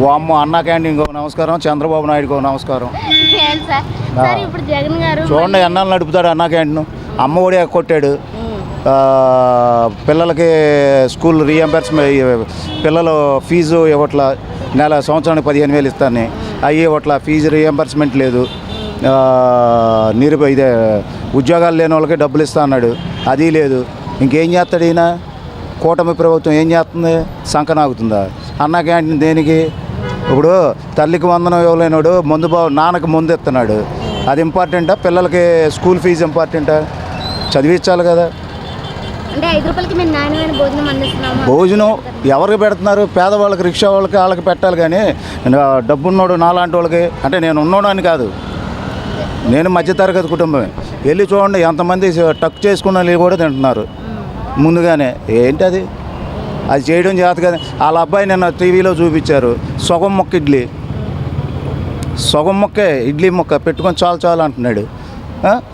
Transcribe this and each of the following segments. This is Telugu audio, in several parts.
వామ్మ అన్నా క్యాంటీన్ నమస్కారం, చంద్రబాబు నాయుడుకో నమస్కారం. చూడండి ఎన్నాళ్ళు నడుపుతాడు అన్నా క్యాంటీన్. అమ్మ ఒడి కొట్టాడు, పిల్లలకి స్కూల్ రీఎంబర్స్మెంట్, పిల్లలు ఫీజు ఇవ్వట్లా, సంవత్సరానికి 15,000 ఇస్తాను అవి ఇవ్వట్లా, ఫీజు రీఎంబర్స్మెంట్ లేదు, ఇదే ఉద్యోగాలు లేని వాళ్ళకి డబ్బులు ఇస్తా అన్నాడు, అది లేదు. ఇంకేం చేస్తాడు ఈయన? కూటమి ప్రభుత్వం ఏం చేస్తుంది? సంకనాగుతుందా? అన్నా క్యాంటీన్ దేనికి? ఇప్పుడు తల్లికి వందనం ఇవ్వలేనాడు, నాన్నకి ముందు ఇస్తున్నాడు, అది ఇంపార్టెంటా? పిల్లలకి స్కూల్ ఫీజు ఇంపార్టెంటా? చదివించాలి కదా. భోజనం ఎవరికి పెడుతున్నారు? పేదవాళ్ళకి, రిక్షా వాళ్ళకి, వాళ్ళకి పెట్టాలి. కానీ డబ్బున్నోడు నాలాంటి వాళ్ళకి, అంటే నేను ఉన్నోడు అని కాదు, నేను మధ్యతరగతి కుటుంబమే. వెళ్ళి చూడండి ఎంతమంది టక్ చేసుకున్న వాళ్ళు కూడా తింటున్నారు ముందుగానే. ఏంటి అది చేయడం చేత కదా. వాళ్ళ అబ్బాయి నిన్న టీవీలో చూపించారు, సగం మొక్క ఇడ్లీ, సగం మొక్కే ఇడ్లీ మొక్క పెట్టుకొని చాలు అంటున్నాడు.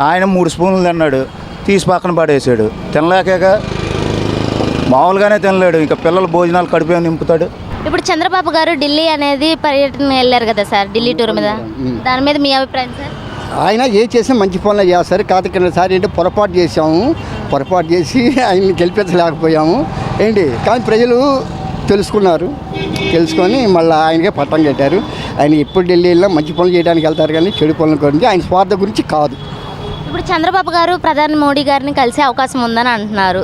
ఆయన 3 స్పూన్లు తిన్నాడు, తీసి పక్కన పడేసాడు. తినలేక మామూలుగానే తినలేడు, ఇంకా పిల్లల భోజనాలు కడుపు నింపుతాడు. ఇప్పుడు చంద్రబాబు గారు ఢిల్లీ అనేది పర్యటన వెళ్ళారు కదా సార్, ఢిల్లీ టూర్ మీద, దాని మీద మీ అభిప్రాయం సార్? ఆయన ఏ చేసినా మంచి పనులు చేస్తారు. కాదు ఏంటి పొరపాటు చేసి ఆయన్ని గెలిపించలేకపోయాము ఏంటి. కానీ ప్రజలు తెలుసుకొని మళ్ళీ ఆయనకే పట్టం కట్టారు. ఆయన ఎప్పుడు ఢిల్లీ వెళ్ళినా మంచి పనులు చేయడానికి వెళ్తారు, కానీ చెడు పనుల గురించి, ఆయన స్వార్థ గురించి కాదు. ఇప్పుడు చంద్రబాబు గారు ప్రధాని మోడీ గారిని కలిసే అవకాశం ఉందని అంటున్నారు.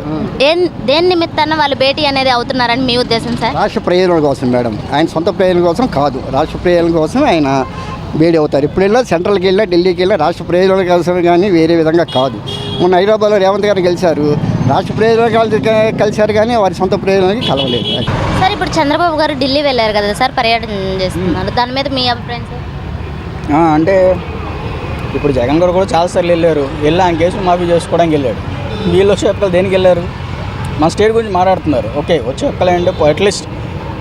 దేని నిమిత్తాన వాళ్ళు భేటీ అనేది అవుతున్నారని మీ ఉద్దేశం సార్? రాష్ట్ర ప్రయోజనాల కోసం మేడం, ఆయన సొంత ప్రయోజనం కోసం కాదు, రాష్ట్ర ప్రయోజనం కోసం ఆయన భేటీ అవుతారు. ఇప్పుడు వెళ్ళినా సెంట్రల్కి వెళ్ళినా ఢిల్లీకి వెళ్ళినా రాష్ట్ర ప్రయోజనాల కోసం కానీ వేరే విధంగా కాదు. మొన్న హైదరాబాద్లో రేవంత్ గారు కలిశారు, రాష్ట్ర ప్రయోజనాలు కలిశారు కానీ వారి సొంత ప్రయోజనాలకి కలవలేదు సార్. ఇప్పుడు చంద్రబాబు గారు ఢిల్లీ వెళ్ళారు కదా సార్, పర్యటన చేస్తున్నారు, దాని మీద మీ అభిప్రాయం సార్? అంటే ఇప్పుడు జగన్ గారు కూడా చాలాసార్లు వెళ్ళి ఆయన కేసులు మాఫీ చేసుకోవడానికి వెళ్ళాడు. వీళ్ళు వచ్చే ఒక్కలు దేనికి వెళ్ళారు? మన స్టేట్ గురించి మాట్లాడుతున్నారు. ఓకే, వచ్చే ఒక్కలే అంటే అట్లీస్ట్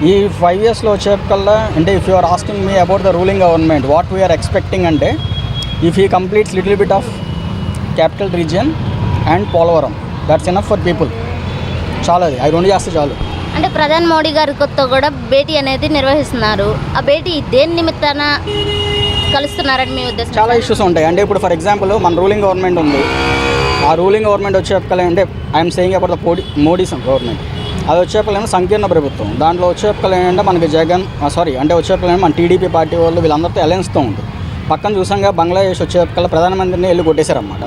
ఈ 5 yearsలో వచ్చే ఒక్కల్లా అంటే if you are asking me about the ruling government what we are expecting అంటే ఇఫ్ ఈ completes little bit of capital region and Polavaram, that's enough for people. చాలా అది 2 చేస్తే చాలు. అంటే ప్రధాని మోడీ గారితో కూడా భేటీ అనేది నిర్వహిస్తున్నారు. ఆ భేటీ దేని నిమిత్తాన కలుస్తున్నారని మీ ఉద్దేశం? చాలా ఇష్యూస్ ఉంటాయి. అంటే ఇప్పుడు ఫర్ ఎగ్జాంపుల్ మన రూలింగ్ గవర్నమెంట్ ఉంది, ఆ రూలింగ్ గవర్నమెంట్ వచ్చే ఒక్కలే అంటే I'm saying about the Modi government, అది వచ్చే ఒక్కలేమో సంకీర్ణ ప్రభుత్వం. దాంట్లో వచ్చే ఒక్కలు ఏంటంటే మనకి వచ్చే ఒక్కలేమో మన టీడీపీ పార్టీ వాళ్ళు వీళ్ళందరితో అలయన్స్తో ఉంది. పక్కన చూసాంగా బంగ్లాదేశ్ వచ్చే ఒక్కల ప్రధానమంత్రిని వెళ్ళి కొట్టేశారన్నమాట.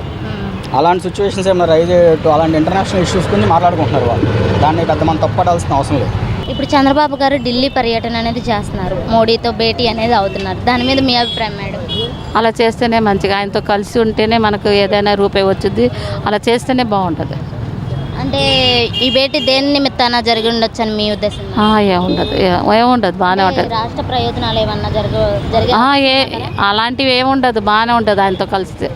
అలాంటి సిచ్యువేషన్స్ ఏమైనా రైజ్ అయ్యేట్టు అలాంటి ఇంటర్నేషనల్ ఇష్యూస్ గురించి మాట్లాడుకుంటున్నారు వాళ్ళు. దాన్ని పెద్ద మనం తప్పడాల్సిన అవసరం లేదు. ఇప్పుడు చంద్రబాబు గారు ఢిల్లీ పర్యటన అనేది చేస్తున్నారు, మోడీతో భేటీ అనేది అవుతున్నారు, దాని మీద మీ అభిప్రాయం మేడం? అలా చేస్తేనే మంచిగా, ఆయనతో కలిసి ఉంటేనే మనకు ఏదైనా రూపాయి వచ్చింది, అలా చేస్తేనే బాగుంటుంది. అంటే ఈ భేటీ దేని నిమిత్తాన జరిగి ఉండొచ్చు అని మీ ఉద్దేశం? ఏముండదు, బాగానే ఉంటుంది. రాష్ట్ర ప్రయోజనాలు ఏమన్నా అలాంటివి ఏముండదు, బాగానే ఉంటుంది ఆయనతో కలిస్తే.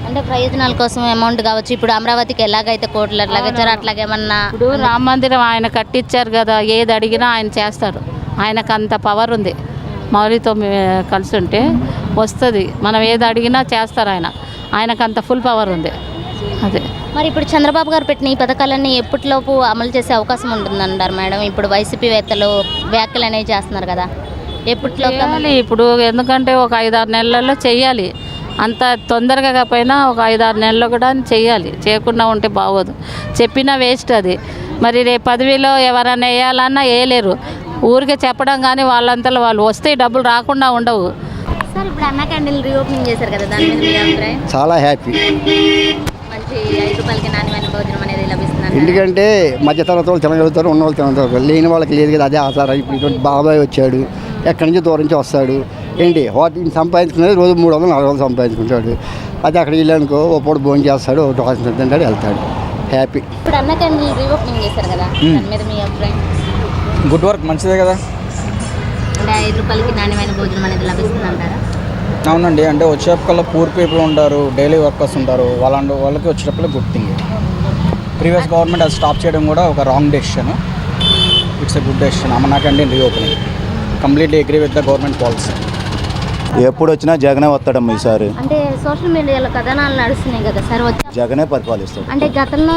అంటే ప్రయోజనాల కోసం అమౌంట్ కావచ్చు, ఇప్పుడు అమరావతికి ఎలాగైతే కోట్లు అట్లాగే ఇచ్చారు అట్లాగే ఏమన్నా. ఇప్పుడు రామ మందిరం ఆయన కట్టించారు కదా, ఏది అడిగినా ఆయన చేస్తారు, ఆయనకు అంత పవర్ ఉంది. మౌలితో కలిసి ఉంటే వస్తుంది, మనం ఏది అడిగినా చేస్తారు ఆయనకు అంత ఫుల్ పవర్ ఉంది. అదే మరి ఇప్పుడు చంద్రబాబు గారు పెట్టిన ఈ పథకాలన్నీ ఎప్పటిలోపు అమలు చేసే అవకాశం ఉంటుందంటారు మేడం? ఇప్పుడు వైసీపీ వేత్తలు వ్యాఖ్యలు అనేవి చేస్తున్నారు కదా, ఎప్పటిలోపు? ఇప్పుడు ఎందుకంటే ఒక 5-6 నెలల్లో చెయ్యాలి, అంత తొందరగా కాకపోయినా ఒక 5-6 నెలల్లో కూడా చెయ్యాలి. చేయకుండా ఉంటే బాగోదు, చెప్పినా వేస్ట్ అది. మరి రేపు పదవిలో ఎవరైనా వేయాలన్నా వేయలేరు, ఊరికే చెప్పడం కానీ వాళ్ళంతలో వాళ్ళు వస్తే డబ్బులు రాకుండా ఉండవు. సార్ ఇప్పుడు అన్నా క్యాంటీన్ రీఓపెనింగ్ చేశారు కదా, దాని మీద మీ అభిప్రాయం? చాలా హ్యాపీ. మంచి 5 రూపాయలకి నాణ్యమైన భోజనం అనేది లభిస్తుంది. ఎందుకంటే మధ్యతరగతి వాళ్ళు తినగలుగుతారు, ఉన్న వాళ్ళు తినగలుగుతారు, లేని వాళ్ళకి లేదు కదా, అదే ఆధారం. ఇప్పుడు బాబాయ్ వచ్చాడు, ఎక్కడి నుంచి దూరం నుంచి వస్తాడు ఏంటి, వాటిని సంపాదించుకునేది రోజు 300-400 సంపాదించుకుంటాడు. అది అక్కడ వెళ్ళానుకో ఓ పూట భోజనం చేస్తాడు, ఒకటి హాస్పిటల్ తింటాడు, వెళ్తాడు, హ్యాపీ. ఇప్పుడు అన్నా క్యాంటీన్ రీఓపెనింగ్ చేశారు కదా, దాని మీద మీ అభిప్రాయం? గుడ్ వర్క్, మంచిదే కదా. అంటే 5 రూపాయలకి నాణ్యమైన భోజనం అనేది లభిస్తుంది అంటారా? అవునండి. అంటే వచ్చేప్పటికల్లా పూర్ పీపుల్ ఉంటారు, డైలీ వర్కర్స్ ఉంటారు, వాళ్ళకి వచ్చేటప్పుడు గుడ్ థింగ్. ప్రీవియస్ గవర్నమెంట్ అది స్టాప్ చేయడం కూడా ఒక wrong decision. It's a good decision. Anna canteen reopening, completely agree with the government policy. ఎప్పుడు వచ్చినా జగనే వస్తాడమ్మా ఈసారి. అంటే సోషల్ మీడియాలో కథనాలు నడుస్తున్నాయి కదా సార్, జగనే పరిపాలిస్తాడు. అంటే గతంలో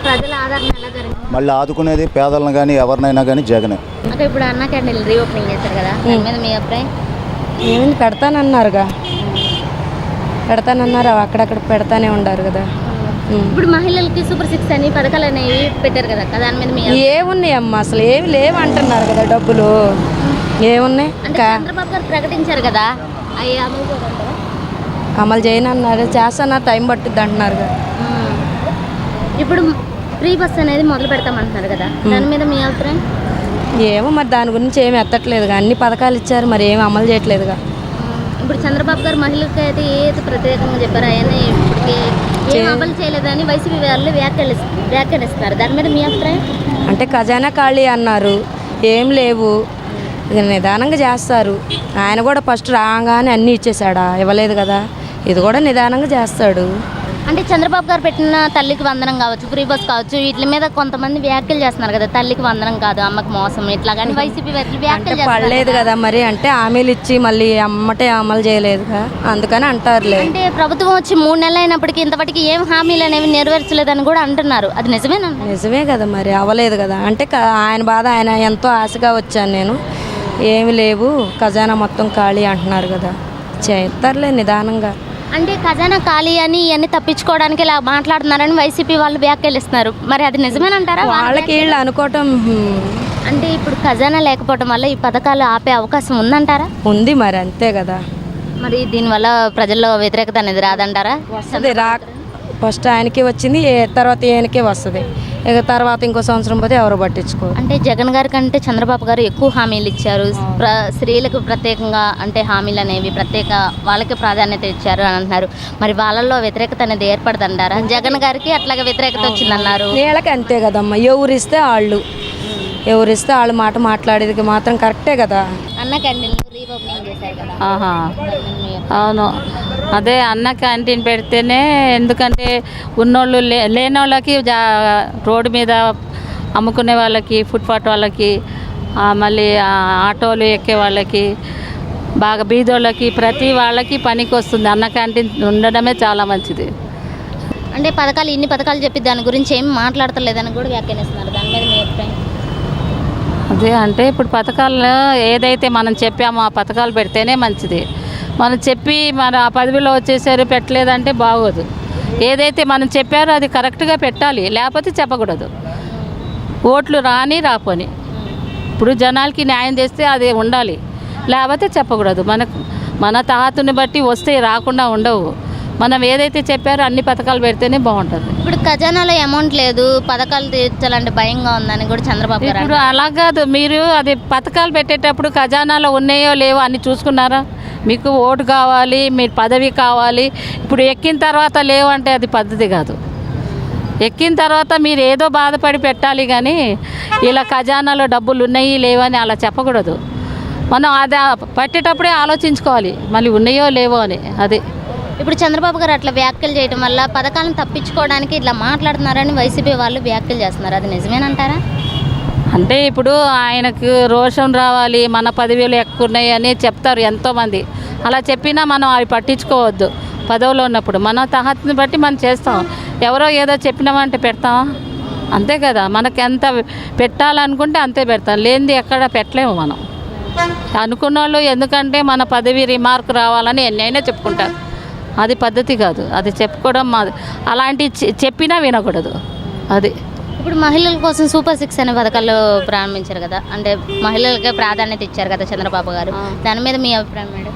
ప్రజల ఆదరణ ఎలా జరిగింది? మళ్ళీ ఆదుకునేది పేదలను కానీ ఎవరినైనా కానీ జగనే. అంటే ఇప్పుడు అన్న క్యాంటీన్ రీఓపెనింగ్ చేశారు కదా, దాని మీద మీ అభిప్రాయం? ఏమైంది, పెడతానన్నారుగా, పెడతానన్నారు, అక్కడక్కడ పెడతానే ఉండారు కదా. ఇప్పుడు మహిళలకి సూపర్ 6 అని పథకాలు అనేవి పెట్టారు కదా, దాని మీద మీ ఏమున్నాయి అమ్మ, అసలు ఏమి లేవు అంటున్నారు కదా, డబ్బులు ఏమున్నాయి. అంటే చంద్రబాబు గారు ప్రకటించారు కదా, అవి అమలు చేయమంటారా? అమలు చేయనన్నారు, చేస్తున్నారు, టైం పట్టుద్ది అంటున్నారు కదా. ఇప్పుడు ఫ్రీ బస్ అనేది మొదలు పెడతామంటున్నారు కదా, దాని మీద మీ అభిప్రాయం? ఏమో మరి దాని గురించి ఏమి ఎత్తట్లేదుగా, అన్ని పథకాలు ఇచ్చారు, మరి ఏమి అమలు చేయట్లేదుగా. ఇప్పుడు చంద్రబాబు గారు మహిళలకి అయితే ఏది ప్రత్యేకంగా చెప్పారు, అవన్నీ ఇప్పటికే ఏం అమలు చేయలేదని వైసీపీ వాళ్ళు వ్యాఖ్యానిస్తున్నారు, దాని మీద మీ అభిప్రాయం? అంటే ఖజానా ఖాళీ అన్నారు, ఏం లేవు, ఇక నిదానంగా చేస్తారు. ఆయన కూడా ఫస్ట్ రాగానే అన్నీ ఇచ్చేసాడా, ఇవ్వలేదు కదా, ఇది కూడా నిదానంగా చేస్తాడు. అంటే చంద్రబాబు గారు పెట్టిన తల్లికి వందనం కావచ్చు, ఫ్రీ బస్ కావచ్చు, వీటి మీద కొంతమంది వ్యాఖ్యలు చేస్తున్నారు కదా, తల్లికి వందనం కాదు అమ్మకి మోసం ఇట్లా కానీ వైసీపీ వ్యాఖ్యలు పడలేదు కదా మరి, అంటే హామీలు ఇచ్చి మళ్ళీ అమ్మటే అమలు చేయలేదుగా, అందుకని అంటారులే. అంటే ప్రభుత్వం వచ్చి 3 నెలలు అయినప్పటికీ ఇంతవరకు ఏం హామీలు అనేవి నెరవేర్చలేదని కూడా అంటున్నారు, అది నిజమేనా? నిజమే కదా మరి, అవ్వలేదు కదా. అంటే ఆయన బాధ, ఆయన ఎంతో ఆశగా వచ్చాను నేను, ఏమి లేవు, ఖజానా మొత్తం ఖాళీ అంటున్నారు కదా, చేస్తారులే నిదానంగా. అంటే ఖజానా ఖాళీ అని ఇవన్నీ తప్పించుకోవడానికి ఇలా మాట్లాడుతున్నారని వైసీపీ వాళ్ళు వ్యాఖ్యలిస్తున్నారు, మరి అది నిజమేనంటారా? వాళ్ళకి వీళ్ళు అనుకోవటం. అంటే ఇప్పుడు ఖజానా లేకపోవడం వల్ల ఈ పథకాలు ఆపే అవకాశం ఉందంటారా? ఉంది మరి, అంతే కదా. మరి దీనివల్ల ప్రజల్లో వ్యతిరేకత అనేది రాదంటారా? వస్తుంది, ఫస్ట్ ఆయనకి వచ్చింది, తర్వాత ఈయనకే వస్తుంది, ఇక తర్వాత ఇంకో సంవత్సరం పోతే ఎవరు పట్టించుకో. అంటే జగన్ గారి కంటే చంద్రబాబు గారు ఎక్కువ హామీలు ఇచ్చారు, స్త్రీలకు ప్రత్యేకంగా అంటే హామీలు అనేవి ప్రత్యేక వాళ్ళకి ప్రాధాన్యత ఇచ్చారు అని అంటున్నారు, మరి వాళ్ళల్లో వ్యతిరేకత అనేది ఏర్పడదంటారా? జగన్ గారికి అట్లాగే వ్యతిరేకత వచ్చిందన్నారు. వీళ్ళకి అంతే కదమ్మా, ఎవరిస్తే వాళ్ళు మాట మాట్లాడేది మాత్రం కరెక్టే కదా. అన్న క్యాంటీన్ రీఓపెనింగ్ చేశారు కదా. అవును, అదే అన్న క్యాంటీన్ పెడితేనే, ఎందుకంటే ఉన్నోళ్ళు లేనోళ్ళకి రోడ్డు మీద అమ్ముకునే వాళ్ళకి, ఫుట్పాత్ వాళ్ళకి, మళ్ళీ ఆటోలు ఎక్కే వాళ్ళకి, బాగా బీదోళ్ళకి, ప్రతి వాళ్ళకి పనికి వస్తుంది. అన్న క్యాంటీన్ ఉండడమే చాలా మంచిది. అంటే పథకాలు ఇన్ని పథకాలు చెప్పి దాని గురించి ఏం మాట్లాడతలేదని కూడా వ్యాఖ్యానిస్తున్నారు, దాని మీద మీ అభిప్రాయం? అదే అంటే ఇప్పుడు పథకాలు ఏదైతే మనం చెప్పామో ఆ పథకాలు పెడితేనే మంచిది. మనం చెప్పి మన ఆ పదవిలో వచ్చేసారు పెట్టలేదంటే బాగోదు. ఏదైతే మనం చెప్పారో అది కరెక్ట్గా పెట్టాలి, లేకపోతే చెప్పకూడదు. ఓట్లు రాపోని ఇప్పుడు జనాలకి న్యాయం చేస్తే అది ఉండాలి, లేకపోతే చెప్పకూడదు. మన తాహతుని బట్టి వస్తే రాకుండా ఉండవు. మనం ఏదైతే చెప్పారో అన్ని పథకాలు పెడితేనే బాగుంటుంది. ఇప్పుడు ఖజానాలో అమౌంట్ లేదు, పథకాలు తీర్చాలంటే భయంగా ఉందని కూడా చంద్రబాబు గారు. ఇప్పుడు అలా కాదు, మీరు అది పథకాలు పెట్టేటప్పుడు ఖజానాలో ఉన్నాయో లేవో అన్ని చూసుకున్నారా? మీకు ఓటు కావాలి, మీ పదవి కావాలి, ఇప్పుడు ఎక్కిన తర్వాత లేవంటే అది పద్ధతి కాదు. ఎక్కిన తర్వాత మీరు ఏదో బాధపడి పెట్టాలి, కానీ ఇలా ఖజానాలో డబ్బులు ఉన్నాయి లేవని అలా చెప్పకూడదు. మనం అది పట్టేటప్పుడే ఆలోచించుకోవాలి, మళ్ళీ ఉన్నాయో లేవో అని. అది ఇప్పుడు చంద్రబాబు గారు అట్లా వ్యాఖ్యలు చేయడం వల్ల పథకాలను తప్పించుకోవడానికి ఇట్లా మాట్లాడుతున్నారని వైసీపీ వాళ్ళు వ్యాఖ్యలు చేస్తున్నారు, అది నిజమేనంటారా? అంటే ఇప్పుడు ఆయనకు రోషం రావాలి, మన పదవిలు ఎక్కువ ఉన్నాయి అని చెప్తారు ఎంతోమంది. అలా చెప్పినా మనం అవి పట్టించుకోవద్దు. పదవిలో ఉన్నప్పుడు మన తహత్ని బట్టి మనం చేస్తాం. ఎవరో ఏదో చెప్పినామంటే పెడతాం, అంతే కదా. మనకి ఎంత పెట్టాలనుకుంటే అంతే పెడతాం, లేనిది ఎక్కడ పెట్టలేము మనం. అనుకున్న వాళ్ళు ఎందుకంటే మన పదవి రిమార్క్ రావాలని ఎన్నైనా చెప్పుకుంటారు, అది పద్ధతి కాదు. అది చెప్పుకోవడం అలాంటి చెప్పినా వినకూడదు. అది ఇప్పుడు మహిళల కోసం సూపర్ 6 అనే పథకాలు ప్రారంభించారు కదా, అంటే మహిళలకే ప్రాధాన్యత ఇచ్చారు కదా చంద్రబాబు గారు, దాని మీద మీ అభిప్రాయం మేడం?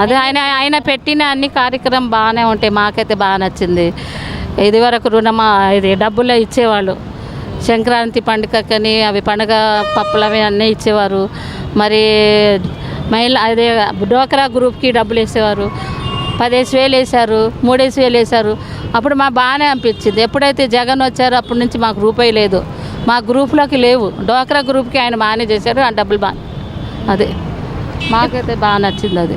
అదే ఆయన పెట్టిన అన్ని కార్యక్రమం బాగానే ఉంటాయి, మాకైతే బాగా నచ్చింది. ఇదివరకు ఇది డబ్బులే ఇచ్చేవాళ్ళు, సంక్రాంతి పండుగకని అవి పండుగ పప్పులు అవి అన్నీ ఇచ్చేవారు. మరి అదే డోక్రా గ్రూప్కి డబ్బులు వేసేవారు, 10,000 వేశారు, 3,000 వేశారు. అప్పుడు మాకు బాగానే అనిపించింది. ఎప్పుడైతే జగన్ వచ్చారో అప్పటి నుంచి మాకు రూపాయి లేదు, మా గ్రూప్లోకి లేవు. డోక్రా గ్రూప్కి ఆయన బాగానే చేశారు, ఆ డబ్బులు బాగా, అదే మాకైతే బాగా నచ్చింది అది.